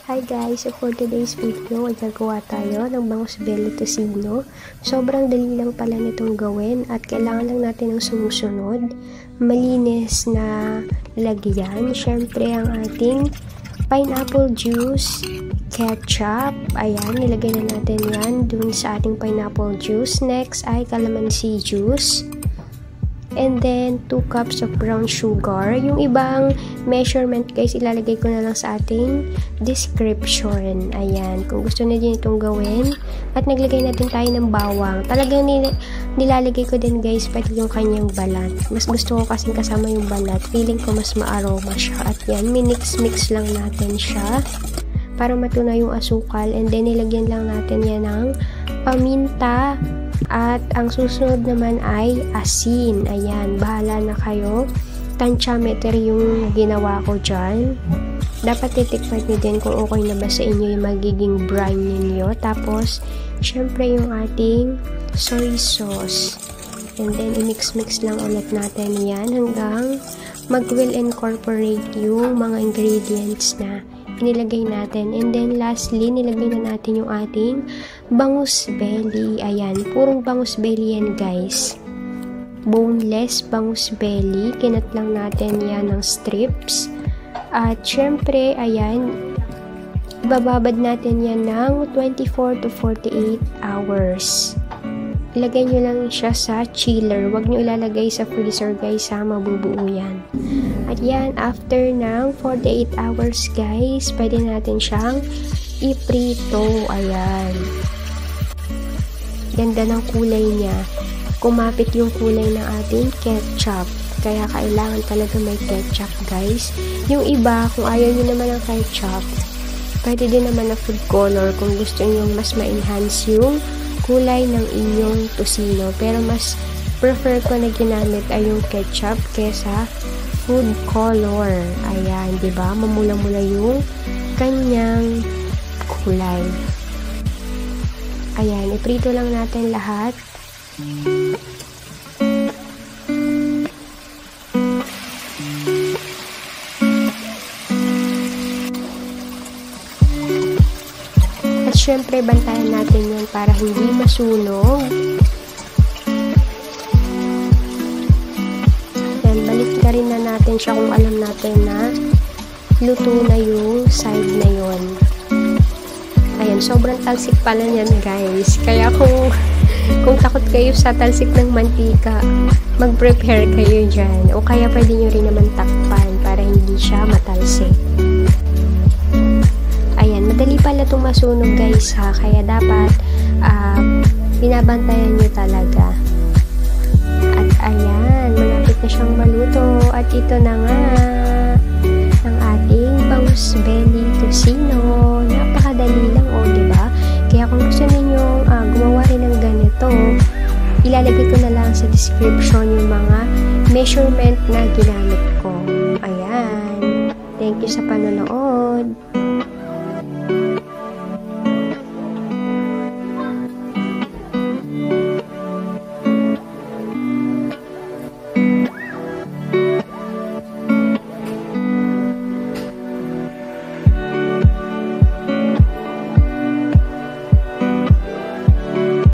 Hi guys, so for today's video ay gagawa tayo ng bangus belly tocino. Sobrang dali lang pala nitong gawin at kailangan lang natin ng sumusunod. Malinis na lagyan. Syempre ang ating pineapple juice, ketchup. Ayan, nilagay na natin yan dun sa ating pineapple juice. Next ay calamansi juice. And then, 2 cups of brown sugar. Yung ibang measurement, guys, ilalagay ko na lang sa ating description. Ayan, kung gusto na din itong gawin. At naglagay natin tayo ng bawang. Talagang nilalagay ko din, guys, pati yung kanyang balat. Mas gusto ko kasing kasama yung balat. Feeling ko mas ma-aroma siya. At yan, minix-mix lang natin siya para matunaw yung asukal. And then, nilagyan lang natin yan ng paminta. At ang susunod naman ay asin. Ayan, bahala na kayo. Tansyameter yung ginawa ko dyan. Dapat titikman nyo din kung okay na ba sa inyo yung magiging brine ninyo. Tapos, syempre yung ating soy sauce. And then, i-mix-mix lang ulit natin yan hanggang mag-will incorporate yung mga ingredients na nilagay natin. And then lastly, nilagay na natin yung ating bangus belly. Ayan, purong bangus belly yan, guys. Boneless bangus belly. Kinat lang natin yan ng strips. At syempre, ayan, bababad natin yan ng 24 to 48 hours. Ilagay nyo lang siya sa chiller. Huwag nyo ilalagay sa freezer, guys, ha? Mabubuo yan. At yan, after ng 48 hours, guys, pwede natin siyang iprito. Ayan. Ganda ng kulay niya. Kumapit yung kulay ng ating ketchup. Kaya kailangan talaga may ketchup, guys. Yung iba, kung ayaw nyo naman ng ketchup, pwede din naman na food color kung gusto nyo mas ma-enhance yung kulay ng inyong tocino. Pero mas prefer ko na ginamit ay yung ketchup kesa food color. Ayan, diba? Mamula-mula yung kanyang kulay. Ayan, iprito lang natin lahat. Syempre, bantayan natin yun para hindi masunog. Yan, balik na rin na natin siya kung alam natin na luto na yung side na yun. Ayan, sobrang talsik pala yan, guys. Kaya kung takot kayo sa talsik ng mantika, mag-prepare kayo dyan. O kaya pwede nyo rin naman takpan para hindi siya matalsik. Ayan, madali pala itong masunog, guys, ha. Kaya dapat binabantayan nyo talaga. At ayan, malapit na siyang maluto. At ito na nga ang ating bangus belly tocino. Napakadali lang, diba? Kaya kung gusto ninyong gumawa rin ng ganito, ilalagay ko na lang sa description yung mga measurement na ginamit ko. Ayan. Thank you sa panonood.